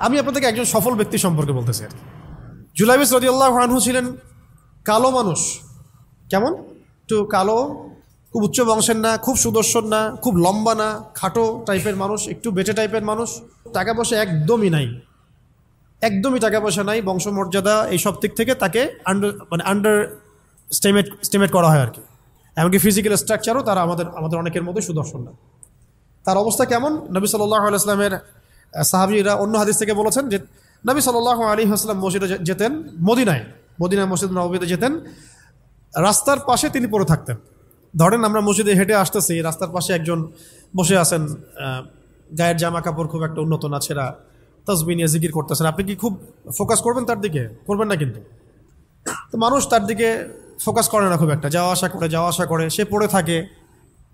আমি আপনাদেরকে একজন সফল ব্যক্তি সম্পর্কে বলতেছি। জুলাইবিস রাদিয়াল্লাহু আনহু ছিলেন কালো মানুষ। কেমন? একটু কালো, খুব উচ্চ বংশের না, খুব সুদর্শন না, খুব লম্বা না, খাটো টাইপের মানুষ, একটু বেটে টাইপের মানুষ। টাকা পয়সা একদমই নাই, একদমই টাকা পয়সা নাই, বংশমর্যাদা এই সব দিক থেকে তাকে আন্ডার স্টেমেট করা হয় আর কি। এমনকি ফিজিক্যাল স্ট্রাকচারও তারা আমাদের অনেকের মধ্যে সুদর্শন না। তার অবস্থা কেমন? নবী সাল্লাল্লাহু আলাইহি ওয়াসাল্লামের সাহাবীরা অন্য হাদিস থেকে বলেছেন যে নবী সাল্লাল্লাহু আলাইহি ওয়াসাল্লাম মসজিদে যেতেন, মদিনায় মসজিদ নববীতে যেতেন, রাস্তার পাশে তিনি পড়ে থাকতেন। ধরেন আমরা মসজিদে হেঁটে আসতেছি, রাস্তার পাশে একজন বসে আছেন, গায়ের জামা কাপড় খুব একটা উন্নত না, ছেঁড়া, তাসবিহ নিয়ে জিকির করতেছেন। আপনি কি খুব ফোকাস করবেন তার দিকে? করবেন না কিন্তু। তো মানুষ তার দিকে ফোকাস করে না খুব একটা, যাওয়া আসা করে, সে পড়ে থাকে।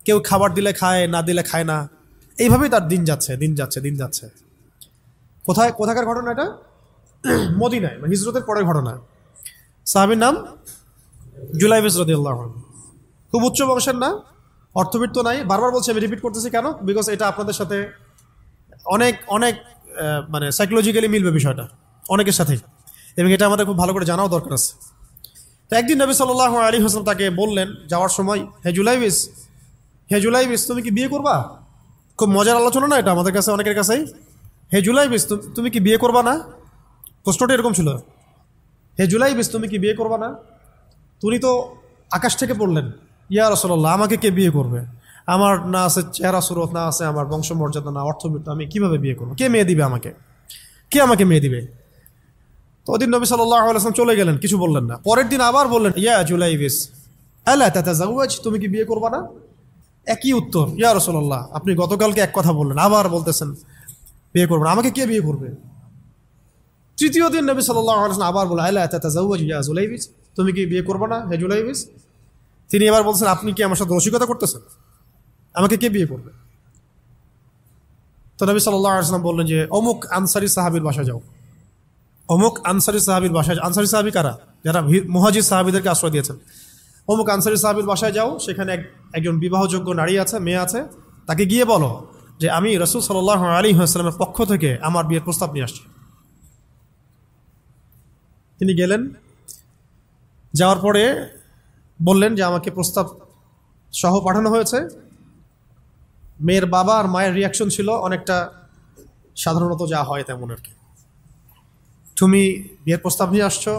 কেউ খাবার দিলে খায়, না দিলে খায় না। এইভাবেই তার দিন যাচ্ছে। কোথাকার ঘটনা এটা? মদিনায়, হিজরতের পরের ঘটনা। সাহাবীর নাম জুলাইবিস রাদিয়াল্লাহু আনহু। খুব উচ্চ বংশের না, অর্থবিত্ত নাই। বারবার বলছি, আমি রিপিট করতেছি কেন? বিকজ এটা আপনাদের সাথে অনেক অনেক মানে সাইকোলজিক্যালি মিলবে বিষয়টা অনেকের সাথেই, এবং এটা আমাদের খুব ভালো করে জানাও দরকার আছে। তো একদিন নবী সাল্লাল্লাহু আলাইহি ওয়াসাল্লাম তাকে বললেন যাওয়ার সময়, হে জুলাইবিস তুমি কি বিয়ে করবা? খুব মজার আলোচনা না এটা আমাদের কাছে, অনেকের কাছেই। হে জুলাইবিস তুমি কি বিয়ে করবা না? প্রশ্নটা এরকম ছিল, হে জুলাইবিস তুমি কি বিয়ে করবা না? তুমি তো আকাশ থেকে পড়লেন, ইয়া রাসূলুল্লাহ আমাকে কে বিয়ে করবে? আমার না আছে চেহারা সুরত, না আছে আমার বংশমর্যাদা, না অর্থবিত্ত, আমি কিভাবে বিয়ে করবো? কে মেয়ে দিবে আমাকে? কে আমাকে মেয়ে দিবে? তো ওদিন নবী সাল্লাল্লাহু আলাইহি ওয়াসাল্লাম চলে গেলেন, কিছু বললেন না। পরের দিন আবার বললেন, ইয়া জুলাইবিস আলা তাতাজাওয়াজ তুমি কি বিয়ে করবা না? একই উত্তর, ইয়া রাসূলুল্লাহ আপনি গতকালকে এক কথা বললেন, আবার বলতেছেন বিয়ে করবেন, আমাকে কে বিয়ে করবে? তৃতীয় দিন নবী সাল্লাল্লাহু আলাইহি ওয়াসাল্লাম আবার বললেন, আলা তাতাজাওয়াজ ইয়া জুলাইবিস তুমি কি বিয়ে করবা না হে জুলাইবিস? তিনি এবার বলছেন, আপনি কি আমার সাথে রসিকতা করতেছেন? আমাকে কে বিয়ে করবে? তো নবী সাল্লাল্লাহু আলাইহি ওয়াসাল্লাম বললেন যে অমুক আনসারী সাহাবীর বাসায় যাও। অমুক আনসারী সাহাবীর বাসায়, আনসারী সাহাবী কারা? যারা মুহাজির সাহাবীদেরকে আশ্রয় দিয়েছেন। অমুক আনসারী সাহাবীর বাসায় যাও, সেখানে একজন বিবাহযোগ্য নারী আছে, মেয়ে আছে, তাকে গিয়ে বলো যে আমি রাসূল সাল্লাল্লাহু আলাইহি ওয়াসাল্লামের পক্ষ থেকে আমার বিয়ের প্রস্তাব নিয়ে আসছি। তিনি গেলেন, যাওয়ার পরে বললেন যে আমাকে প্রস্তাব সহ পাঠানো হয়েছে। মেয়ের বাবা আর মায়ের রিয়াকশন ছিল অনেকটা সাধারণত যা হয় তেমন আর কি। তুমি বিয়ের প্রস্তাব নিয়ে আসছো,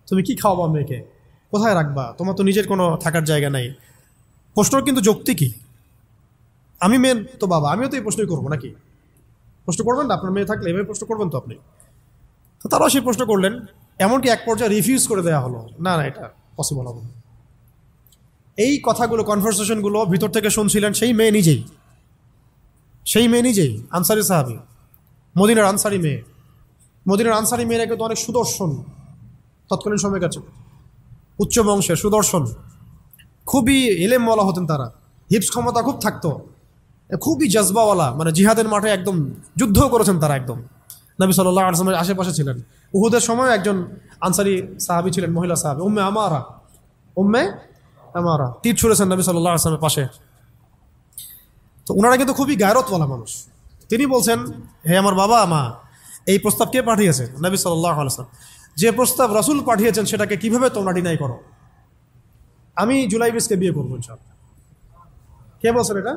তুমি কি খাওয়াবা মেয়েকে? কোথায় রাখবা? তোমার তো নিজের কোনো থাকার জায়গা নাই। প্রশ্নর কিন্তু যৌক্তিকই। আমি মেয়ের তো বাবা, আমিও তো এই প্রশ্নই করবো নাকি? প্রশ্ন করবেন না? আপনার মেয়ে থাকলে এভাবে প্রশ্ন করবেন তো আপনি। তো তারাও সেই প্রশ্ন করলেন, এমনকি এক পর্যায়ে রিফিউজ করে দেওয়া হলো, না এটা পসিবল হবে না। এই কথাগুলো, কনভারসেশনগুলো ভিতর থেকে শুনছিলেন সেই মেয়ে নিজেই, আনসারী সাহাবী, মদিনার আনসারী মেয়ে। মদিনার আনসারী মেয়েরা কিন্তু অনেক সুদর্শন তৎকালীন সময়ের কাছে, উচ্চ বংশের, সুদর্শন, খুবই এলেমওয়ালা হতেন তারা, হিপস ক্ষমতা খুব থাকতো, খুবই জজবাওয়ালা, মানে জিহাদের মাঠে একদম যুদ্ধ করেছেন তারা একদম। নবী সাল্লাল্লাহু আলাইহি ওয়াসাল্লামের আশেপাশে ছিলেন। উহুদের সময় একজন আনসারী সাহাবী ছিলেন, মহিলা সাহাবী, উম্মে আমারা তীর ছুঁড়েছেন নবী সাল্লাল্লাহু আলাইহি ওয়াসাল্লামের পাশে। তো ওনারা কিন্তু খুবই গায়রতওয়ালা মানুষ। তিনি বলছেন, হে আমার বাবা মা, এই প্রস্তাব কে পাঠিয়েছেন? নবী সাল্লাল্লাহু আলাইহি ওয়াসাল্লাম। যে প্রস্তাব রাসূল পাঠিয়েছেন সেটাকে কিভাবে তোমরা ডিনাই করো? আমি জুলাইবিসকে বিয়ে করবো ইনশাআল্লাহ। কে বলছেন এটা?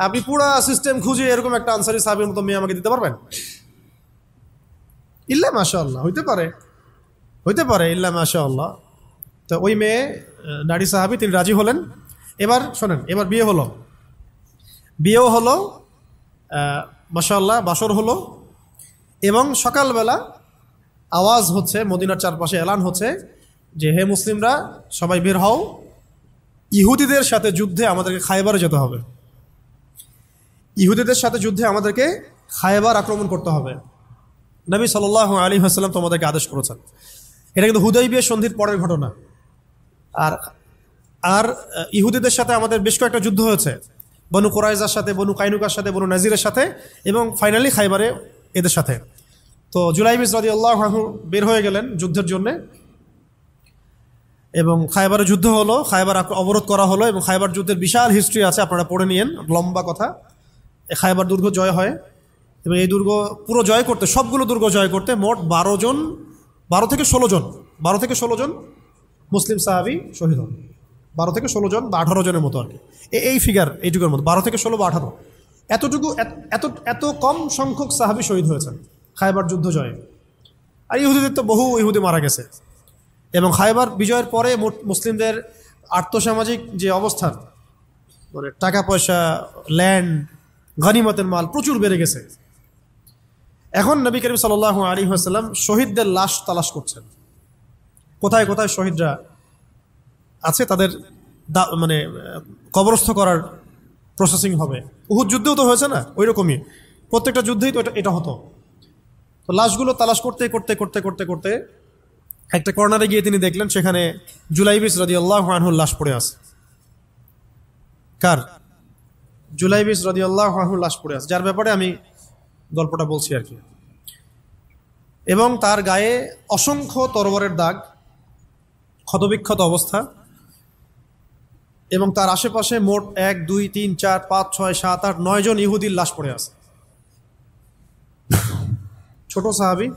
আপনি পুরা সিস্টেম খুঁজে এরকম একটা আনসারী সাহাবীর মতো মেয়ে আমাকে দিতে পারবেন? ইল্লা মাশাআল্লাহ, হইতে পারে ইল্লা মাশাআল্লাহ। তো ওই মেয়ে, নারী সাহাবী, তিনি রাজি হলেন। এবার শোনেন, এবার বিয়েও হলো, মাশাআল্লাহ, বাসর হলো, এবং সকালবেলা আওয়াজ হচ্ছে, মদিনার চারপাশে এলান হচ্ছে যে হে মুসলিমরা সবাই বের হও, ইহুদিদের সাথে যুদ্ধে আমাদেরকে খায়বারে যেতে হবে। ইহুদিদের সাথে যুদ্ধে আমাদেরকে খায়বার আক্রমণ করতে হবে। নবী সাল্লাল্লাহু আলাইহি ওয়াসাল্লাম তোমাদেরকে আদেশ করেছেন। এটা কিন্তু হুদাইবিয়া সন্ধির পরের ঘটনা। আর ইহুদিদের সাথে আমাদের বেশ কয়েকটা যুদ্ধ হয়েছে, বনু কুরাইজার সাথে, বনু কাইনুকার সাথে, বনু নাজিরের সাথে, এবং ফাইনালি খায়বারে এদের সাথে। তো জুলাইবিস রাদিয়াল্লাহু আনহু বের হয়ে গেলেন যুদ্ধের জন্য, এবং খায়বারে যুদ্ধ হলো, খায়বার অবরোধ করা হলো, এবং খায়বার যুদ্ধের বিশাল হিস্ট্রি আছে, আপনারা পড়ে নিয়েন, লম্বা কথা। খায়বার দুর্গ জয় হয়, এবং এই দুর্গ পুরো জয় করতে, সবগুলো দুর্গ জয় করতে মোট 12 থেকে 16 জন মুসলিম সাহাবী শহীদ হন। 12 থেকে 16 জন বা 18 জনের মতো আর কি, এই ফিগার এইটুকুর মতো, 12 থেকে 16 বা 18, এতটুকু এত কম সংখ্যক সাহাবী শহীদ হয়েছেন খায়বার যুদ্ধ জয়ে। আর ইহুদিদের তো বহু ইহুদি মারা গেছে। এবং খায়বার বিজয়ের পরে মুসলিমদের আর্থসামাজিক যে অবস্থান, মানে টাকা পয়সা, ল্যান্ড, গনিমতের মাল প্রচুর বেড়ে গেছে। এখন নবী করিম সাল্লাল্লাহু আলাইহি ওয়াসাল্লাম শহীদদের লাশ তালাশ করছেন, কোথায় কোথায় শহীদরা আছে, তাদের মানে কবরস্থ করার প্রসেসিং হবে। উহুদ যুদ্ধেও তো হয়েছে না, ওই রকমই প্রত্যেকটা যুদ্ধেই তো এটা হতো। তো লাশগুলো তালাশ করতে করতে করতে করতে করতে একটা কর্নারে গিয়ে তিনি দেখলেন সেখানে জুলাইবিস রাদিয়াল্লাহু আনহুর লাশ পড়ে আছে। কার? জুলাইবিস রাদিয়াল্লাহু আনহুর লাশ পড়ে আছে, যার ব্যাপারে আমি গল্পটা বলছি আর কি। এবং তার গায়ে অসংখ্য তরবারের দাগ, ক্ষতবিক্ষত অবস্থা, এবং তার আশেপাশে মোট 1 2 3 4 5 6 7 8 9 জন ইহুদির লাশ পড়ে আছে। ছোট সাহাবী,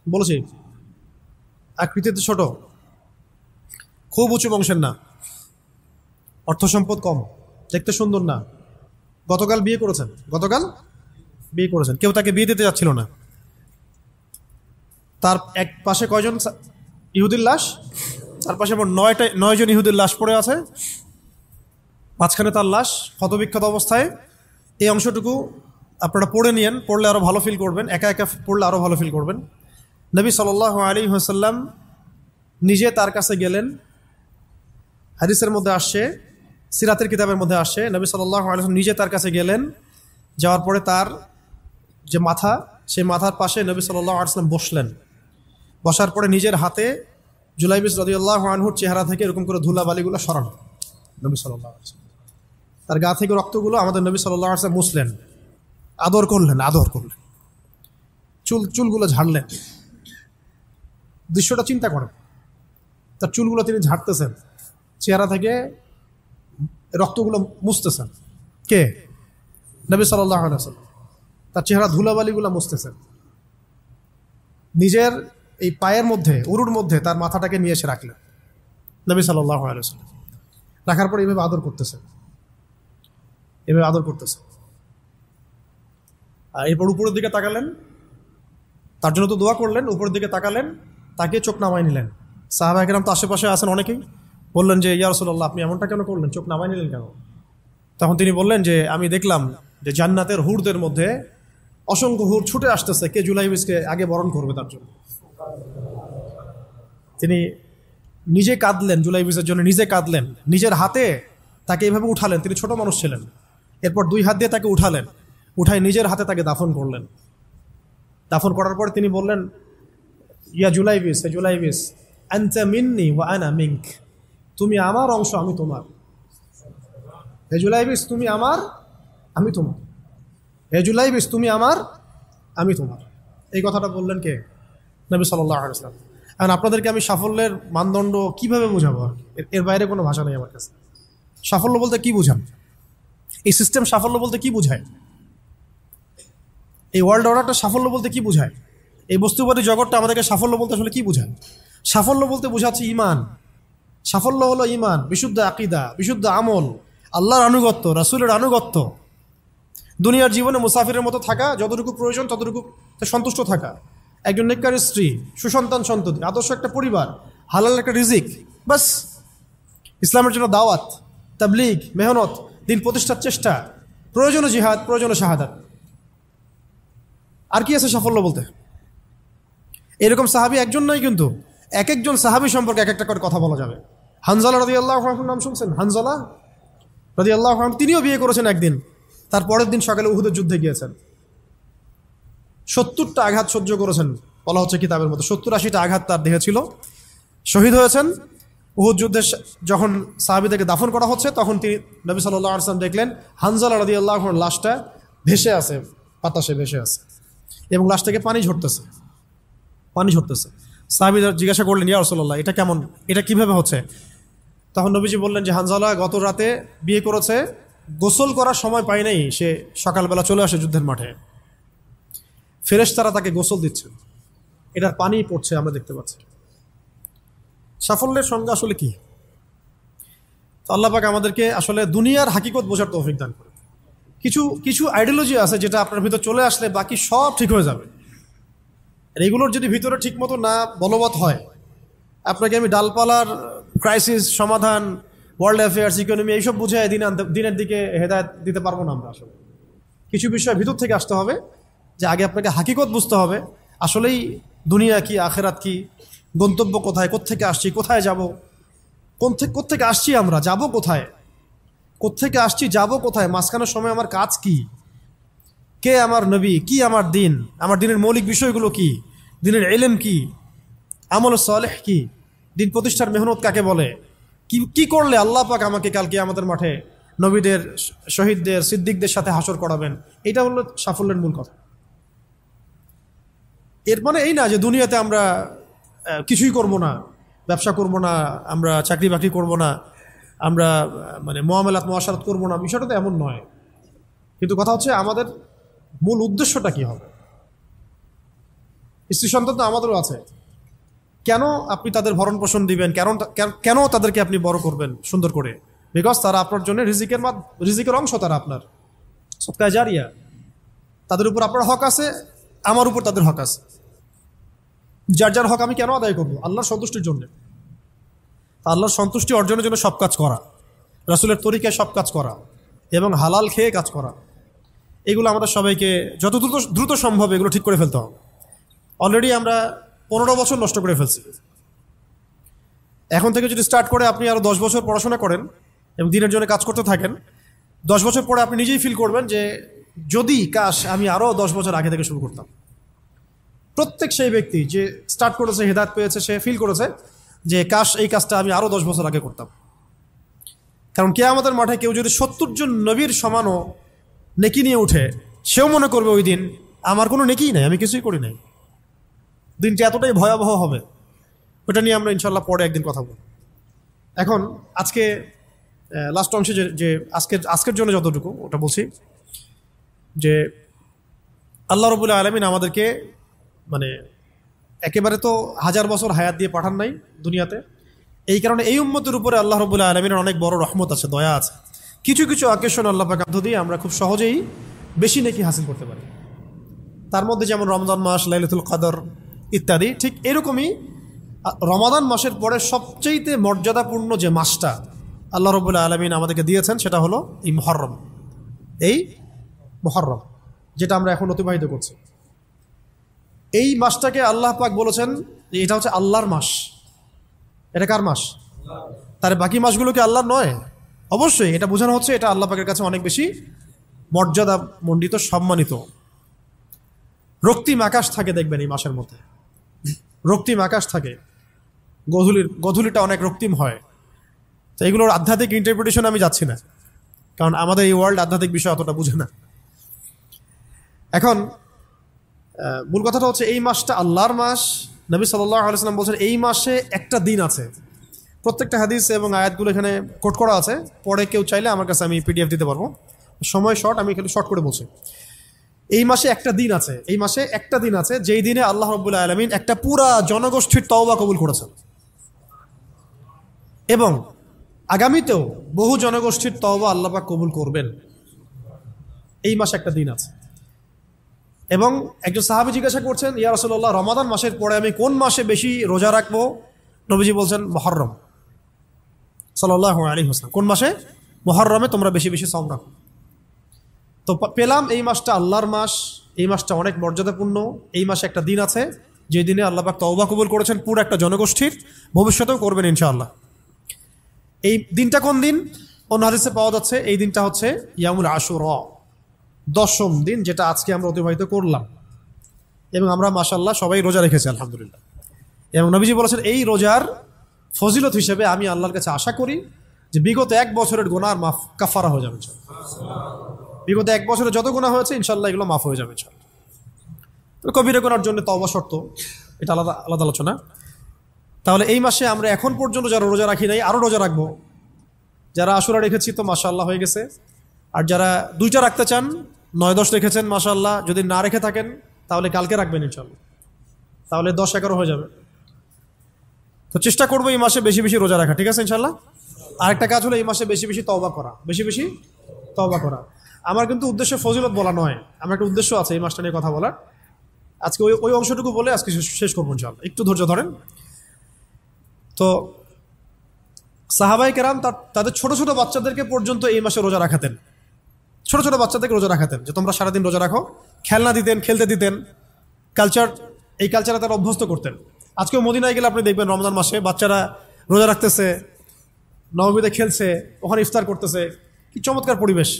বলেছি আকৃতিতে ছোট, খুব উঁচু বংশের না, অর্থ সম্পদ কম, দেখতে সুন্দর না। গতকাল বিয়ে করেছেন, কেউ তাকে বিয়ে দিতে যাচ্ছিল না। তার এক পাশে কয়জন ইহুদির লাশ? তার পাশে মোট 9 জন ইহুদির লাশ পড়ে আছে, মাঝখানে তার লাশ ক্ষতবিক্ষত অবস্থায়। এই অংশটুকু আপনারা পড়ে নিয়েন, পড়লে আরও ভালো ফিল করবেন, একা একা পড়লে আরও ভালো ফিল করবেন। নবী সাল্লাল্লাহু আলাইহি ওয়াসাল্লাম নিজে তার কাছে গেলেন। হাদিসের মধ্যে আসছে, সিরাতের কিতাবের মধ্যে আসছে, নবী সাল্লাল্লাহু আলাইহি ওয়াসাল্লাম নিজে তার কাছে গেলেন। যাওয়ার পরে তার যে মাথা, সেই মাথার পাশে নবী সাল্লাল্লাহু আলাইহি ওয়াসাল্লাম বসলেন। বসার পরে নিজের হাতে জুলাইবিস রাদিয়াল্লাহু আনহুর চেহারা থেকে এরকম করে ধুলাবালিগুলো সরান নবী সাল্লাল্লাহু আলাইহি ওয়াসাল্লাম। তার গা থেকে রক্তগুলো আমাদের নবী সাল্লাল্লাহু আলাইহি ওয়াসাল্লাম মুছলেন, আদর করলেন। চুলগুলো ঝাড়লেন। দৃশ্যটা চিন্তা করেন, তার চুলগুলো তিনি ঝাড়তেছেন, চেহারা থেকে রক্তগুলো মুছতেছেন। কে? নবী সাল্লাল্লাহু আলাইহি ওয়াসাল্লাম। তার চেহারা ধুলাবালিগুলো মুছতেছেন। নিজের এই পায়ের মধ্যে, উরুর মধ্যে তার মাথাটাকে নিয়ে এসে রাখলেন নবী সাল্লাল্লাহু আলাইহি ওয়াসাল্লাম। রাখার পরে এভাবে আদর করতেছেন। আর এরপর উপরের দিকে তাকালেন, তার জন্য তো দোয়া করলেন, উপরের দিকে তাকালেন, তাকে চোখ নামায় নিলেন। সাহাবা একরাম তো আশেপাশে আছেন অনেকেই, বললেন যে ইয়া রাসূলুল্লাহ, আপনি এমনটা কেন করলেন, চোখ নামায় নিলেন কেন? তখন তিনি বললেন যে আমি দেখলাম যে জান্নাতের হুরদের মধ্যে অসংখ্য হুর ছুটে আসতেছে, কে জুলাইবিসকে আগে বরণ করবে তার জন্য। তিনি নিজে কাঁদলেন, জুলাইবিসের জন্য নিজে কাঁদলেন, নিজের হাতে তাকে এইভাবে উঠালেন। তিনি ছোট মানুষ ছিলেন। এরপর 2 হাত দিয়ে তাকে উঠাই নিজের হাতে তাকে দাফন করলেন। দাফন করার পরে তিনি বললেন, ইয়া জুলাইবিস, হে জুলাইবিস, আনতা মিন্নি ওয়া আনা মিনক, তুমি আমার অংশ, আমি তোমার। হে জুলাইবিস, তুমি আমার, আমি তোমার। হে জুলাইবিস, তুমি আমার, আমি তোমার। এই কথাটা বললেন কে? নবী সাল্লাল্লাহু আলাইহি ওয়াসাল্লাম। এখন আপনাদেরকে আমি সাফল্যের মানদণ্ড কিভাবে বোঝাবো? এর বাইরে কোনো ভাষা নেই আমার কাছে। সাফল্য বলতে কি বোঝান? এই সিস্টেম সাফল্য বলতে কি বোঝায়? এই ওয়ার্ল্ড অর্ডারটা সাফল্য বলতে কি বোঝায়? এই বস্তুবাদী জগৎটা আমাদেরকে সাফল্য বলতে আসলে কি বোঝায়? সাফল্য বলতে বোঝাচ্ছে ইমান। সাফল্য হলো ইমান, বিশুদ্ধ আকীদা, বিশুদ্ধ আমল, আল্লাহর আনুগত্য, রাসূলের আনুগত্য, দুনিয়ার জীবনে মুসাফিরের মতো থাকা, যতটুকু প্রয়োজন ততটুকু সন্তুষ্ট থাকা, একজন নেককার স্ত্রী, সুসন্তান সন্ততি, আদর্শ একটা পরিবার, হালাল একটা রিজিক, বাস। ইসলামের জন্য দাওয়াত, তাবলীগ, মেহনত, দিন প্রতিষ্ঠার চেষ্টা, প্রয়োজনীয় জিহাদ, প্রয়োজনীয় শাহাদাত। আর কি আছে সাফল্য বলতে? এরকম সাহাবী একজন নয়, কিন্তু এক একজন সাহাবী সম্পর্কে এক একটা করে কথা বলা যাবে। হানজালা রাদিয়াল্লাহু আনহুর নাম শুনছেন? হানজালা রাদিয়াল্লাহু আনহু, তিনিও বিয়ে করেছেন একদিন। তার পরের দিন সকালে উহুদের যুদ্ধে গিয়েছেন। 70টা আঘাত সহ্য করেছেন, বলা হচ্ছে কিতাবের মতো 70-80টা আঘাত তার দেহে ছিল। শহীদ হয়েছেন। উহুদ যুদ্ধে যখন সাহাবীদেরকে দাফন করা হচ্ছে, তখন তিনি নবী সাল্লাল্লাহু আলাইহি ওয়াসাল্লাম দেখলেন হানজালা রাদিয়াল্লাহু আনহুর লাশটা ভেসে আছে, বাতাসে ভেসে আছে, এবং লাশ থেকে পানি ঝরতেছে। সাহাবীরা জিজ্ঞাসা করলেন, ইয়া রাসূলুল্লাহ, এটা কেমন, এটা কিভাবে হচ্ছে? তখন নবীজি বললেন যে হানজালা গত রাতে বিয়ে করেছে, গোসল করার সময় পায় নাই, সে সকালবেলা চলে আসে যুদ্ধের মাঠে। ফেরেশতারা তাকে গোসল দিচ্ছেন, এটার পানি পড়ছে, আমরা দেখতে পাচ্ছি। সাফল্যের সংজ্ঞা আসলে কি? তো আল্লাহ পাক আমাদেরকে আসলে দুনিয়ার হাকিকত বোঝার তৌফিক দান করে। কিছু কিছু আইডিওলজি আছে যেটা আপনার ভিতর চলে আসলে বাকি সব ঠিক হয়ে যাবে। আর এগুলোর যদি ভিতরে ঠিকমতো না বলবৎ হয়, আপনাকে আমি ডালপালার ক্রাইসিস সমাধান, ওয়ার্ল্ড অ্যাফেয়ার্স, ইকোনমি এইসব বুঝে দিনের দিকে হেদায়েত দিতে পারবো না আমরা। আসলে কিছু বিষয় ভিতর থেকে আসতে হবে, যে আগে আপনাকে হাকিকত বুঝতে হবে আসলেই দুনিয়া কি, আখেরাত কি, গন্তব্য কোথায়, কোত্থেকে আসছি, কোথায় যাব, কোত্থেকে আসছি, আমরা যাব কোথায়, কোত্থেকে আসছি, যাব কোথায়, মাঝখানের সময় আমার কাজ কি, কে আমার নবী, কি আমার দিন, আমার দিনের মৌলিক বিষয়গুলো কি, দিনের ইলম কি, আমল সালেহ কি, দিন প্রতিষ্ঠার মেহনত কাকে বলে, কি করলে আল্লাহ পাক আমাকে কালকে আমাদের মাঠে নবীদের, শহীদদের, সিদ্দিকদের সাথে হাসর করাবেন। এটা হলো সাফল্যের মূল কথা। এর মানে এই না যে দুনিয়াতে আমরা কিছুই করব না, ব্যবসা করব না, আমরা চাকরি বাকরি করব না, আমরা মানে মুআমালাত মুআশারাত করব না, বিষয়টা তো এমন নয়। কিন্তু কথা হচ্ছে আমাদের মূল উদ্দেশ্যটা কি হবে। স্ত্রী সন্তান তো আমাদেরও আছে, কেন আপনি তাদের ভরণ পোষণ দিবেন, কেন তাদেরকে আপনি বড় করবেন সুন্দর করে? বিকজ তারা আপনার জন্য রিজিকের অংশ, তারা আপনার সদকায়ে জারিয়া, তাদের উপর আপনার হক আছে, আমার উপর তাদের হক আছে। যার যার হক আমি কেন আদায় করবো? আল্লাহর সন্তুষ্টির জন্য। আল্লাহর সন্তুষ্টি অর্জনের জন্য সব কাজ করা, রাসূলের তরিকায় সব কাজ করা এবং হালাল খেয়ে কাজ করা, এগুলো আমাদের সবাইকে যত দ্রুত সম্ভব এগুলো ঠিক করে ফেলতে হবে। অলরেডি আমরা 15 বছর নষ্ট করে ফেলছি। এখন থেকে যদি স্টার্ট করে আপনি আরও 10 বছর পড়াশোনা করেন এবং দিনের জন্য কাজ করতে থাকেন, 10 বছর পরে আপনি নিজেই ফিল করবেন যে যদি কাশ আমি আরও 10 বছর আগে থেকে শুরু করতাম। প্রত্যেক সেই ব্যক্তি যে স্টার্ট করেছে, হেদায়েত পেয়েছে, সে ফিল করেছে যে কাশ এই কাজটা আমি আরও 10 বছর আগে করতাম। কারণ কিয়ামতের মাঠে কেউ যদি 70 জন নবীর সমানও নেকি নিয়ে উঠে, সেও মনে করবে ওই দিন আমার কোনো নেকিই নাই, আমি কিছুই করি নাই। দিনটি এতটাই ভয়াবহ হবে, ওটা নিয়ে আমরা ইনশাল্লাহ পরে একদিন কথা বলব। এখন আজকে লাস্ট অংশে যে আজকের জন্য যতটুকু ওটা বলছি, যে আল্লাহ রাব্বুল আলামিন আমাদেরকে মানে একেবারে তো 1000 বছর হায়াত দিয়ে পাঠান নাই দুনিয়াতে। এই কারণে এই উম্মতের উপরে আল্লাহ রাব্বুল আলামিনের অনেক বড় রহমত আছে, দয়া আছে। কিছু কিছু অকেশন আল্লাহ পাক দিয়ে আমরা খুব সহজেই বেশি নেকি হাসিল করতে পারি। তার মধ্যে যেমন রমজান মাস, লাইলাতুল কদর ইত্যাদি। ঠিক এরকমই রমাদান মাসের পরে সবচেয়ে মর্যাদাপূর্ণ যে মাসটা আল্লাহ রাব্বুল আলামিন আমাদেরকে দিয়েছেন সেটা হলো এই মুহররম। এই মুহররম যেটা আমরা এখন অতিবাহিত করছি, এই মাসটাকে আল্লাহ পাক বলেছেন যে এটা হচ্ছে আল্লাহর মাস। এটা কার মাস? তার বাকি মাসগুলো কি আল্লাহর নয়? অবশ্যই। এটা বোঝানো হচ্ছে এটা আল্লাহ পাকের কাছে অনেক বেশি মর্যাদা মণ্ডিত, সম্মানিত। রক্তিম আকাশ থাকে দেখবেন এই মাসের মধ্যে, রক্তিম আকাশ থাকে, গধূলিটা অনেক রক্তিম হয়। তো এগুলোর আধ্যাত্মিক ইন্টারপ্রিটেশন আমি যাচ্ছি না, কারণ আমাদের এই ওয়ার্ল্ড আধ্যাত্মিক বিষয় অতটা বুঝে না। এখন মূল কথাটা হচ্ছে এই মাসটা আল্লাহর মাস। নবী সাল্লাল্লাহু আলাইহি ওয়াসাল্লাম বলছেন এই মাসে একটা দিন আছে। প্রত্যেকটা হাদিস এবং আয়াতগুলো এখানে কোট করা আছে, পরে কেউ চাইলে আমার কাছে আমি পিডিএফ দিতে পারবো। সময় শর্ট, আমি একটু শর্ট করে বলছি। এই মাসে একটা দিন আছে, এই মাসে একটা দিন আছে যেই দিনে আল্লাহ রাব্বুল আলামিন একটা পুরা জনগোষ্ঠীর তওবা কবুল করেছেন, এবং আগামীতেও বহু জনগোষ্ঠীর তওবা আল্লাহ পাক কবুল করবেন। এই মাসে একটা দিন আছে। এবং একজন সাহাবী জিজ্ঞাসা করছেন, ইয়া রাসূলুল্লাহ, রমাদান মাসের পরে আমি কোন মাসে বেশি রোজা রাখবো? নবীজি বলছেন মুহররম সাল্লাল্লাহু আলাইহি ওয়াসাল্লাম। কোন মাসে? মুহররমে তোমরা বেশি বেশি সাওম রাখো। তো পেলাম এই মাসটা আল্লাহর মাস, এই মাসটা অনেক মর্যাদাপূর্ণ। এই মাসে একটা দিন আছে যে দিনে আল্লাহ পাক তওবা কবুল করেছেন পুরো একটা জনগোষ্ঠীর, ভবিষ্যতেও করবেন ইনশাআল্লাহ। এই দিনটা কোন দিন? অন্য হাদিসে পাওয়া যাচ্ছে এই দিনটা হচ্ছে ইয়ামুল আশুরা, 10ম দিন, যেটা আজকে আমরা অতিবাহিত করলাম। এবং আমরা মাশাআল্লাহ সবাই রোজা রেখেছি আলহামদুলিল্লাহ। এবং নবীজি বলেছেন এই রোজার ফজিলত হিসেবে আমি আল্লাহর কাছে আশা করি যে বিগত 1 বছরের গুনাহ মাফ কাফারা হয়ে যাবে ইনশাআল্লাহ। বিগত 1 বছরে যত গুনাহ হয়েছে ইনশাআল্লাহ এগুলো মাফ হয়ে যাবে ইনশাআল্লাহ। তো কবিরা গুনার জন্য তওবা শর্ত, এটা আলাদা আলোচনা। তাহলে এই মাসে আমরা এখন পর্যন্ত যারা রোজা রাখি নাই আরও রোজা রাখবো। যারা আশুরা রেখেছি তো মাশাআল্লাহ হয়ে গেছে। আর যারা 2টা রাখতে চান, 9-10 রেখেছেন মাশাআল্লাহ। যদি না রেখে থাকেন তাহলে কালকে রাখবেন ইনশাআল্লাহ, তাহলে 10-11 হয়ে যাবে। তো চেষ্টা করবো এই মাসে বেশি বেশি রোজা রাখা, ঠিক আছে ইনশাআল্লাহ। আরেকটা কাজ হলো এই মাসে বেশি বেশি তওবা করা, বেশি বেশি তওবা করা। আমার কিন্তু উদ্দেশ্য ফজিলত বলা নয়, আমার একটা উদ্দেশ্য আছে এই মাসটা নিয়ে কথা বলার। আজকে ওই অংশটুকু বলে আজকে শেষ করবো ইনশাআল্লাহ, একটু ধৈর্য ধরেন। তো সাহাবায়ে কেরাম তাদের ছোট ছোট বাচ্চাদেরকে পর্যন্ত এই মাসে রোজা রাখাতেন, ছোট ছোট বাচ্চাদেরকে রোজা রাখাতেন, যে তোমরা সারাদিন রোজা রাখো, খেলনা দিতেন, খেলতে দিতেন, এই কালচারে তারা অভ্যস্ত করতেন। আজকেও মদিনায় গেলে আপনি দেখবেন রমজান মাসে বাচ্চারা রোজা রাখতেছে, নবমীতে খেলছে, ওখানে ইফতার করতেছে, কি চমৎকার পরিবেশ।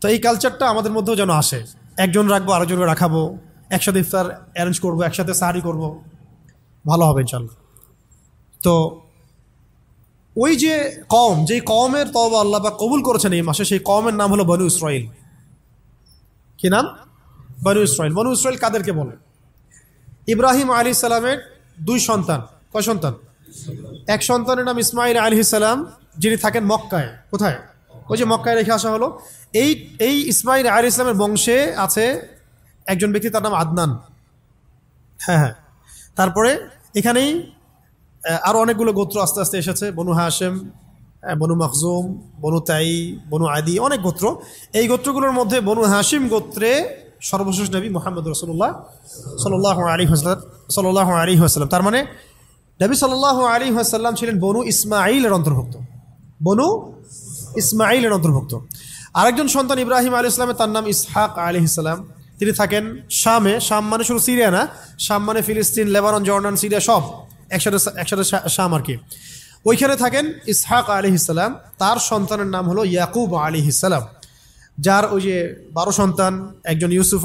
তো এই কালচারটা আমাদের মধ্যেও যেন আসে, একজন রাখবো আরেকজনকে রাখাবো, একসাথে ইফতার অ্যারেঞ্জ করবো, একসাথে সাহারি করব, ভালো হবে ইনশাআল্লাহ। তো ওই যে যেই কওমের তওবা আল্লাহ পাক কবুল করেছেন এই মাসে, সেই কওমের নাম হলো বনু ইসরাইল। কি নাম? বনু ইসরাইল। বনু ইসরাইল কাদেরকে বলে? ইব্রাহিম আলাইহিস সালামের 2 সন্তান। কয় সন্তান? এক সন্তানের নাম ইসমাইল আলাইহিস সালাম, যিনি থাকেন মক্কায়। কোথায়? ওই যে মক্কায় রেখে আসা হলো। এই ইসমাইল আলাইহিস সালামের বংশে আছে একজন ব্যক্তি, তার নাম আদনান। হ্যাঁ, তারপরে এখানেই আরো অনেকগুলো গোত্র আস্তে আস্তে এসেছে, বনু হাশেম, বনু মখজুম, বনু তাই, বনু আদি, অনেক গোত্র। এই গোত্রগুলোর মধ্যে বনু হাশিম গোত্রে সর্বশেষ নবী মুহাম্মদ রাসূলুল্লাহ সাল্লাল্লাহু আলাইহি ওয়াসাল্লাম। তার মানে নবী সাল্লাল্লাহু আলাইহি ওয়াসাল্লাম ছিলেন বনু ইসমাঈলের অন্তর্ভুক্ত, বনু ইসমাঈলের অন্তর্ভুক্ত। আরেকজন সন্তান ইব্রাহিম আলাইহিস সালামের, তার নাম ইসহাক আলাইহিস সালাম। তিনি থাকেন শামে। শাম মানে শুধু সিরিয়া না, শাম মানে ফিলিস্তিন, লেবানন, জর্ডান, সিরিয়া সব একসাথে শাম আর কি। ওইখানে থাকেন ইসহাক আলাইহিস সালাম। তার সন্তানের নাম হলো ইয়াকুব আলাইহিস সালাম, যার ওই যে 12 সন্তান, একজন ইউসুফ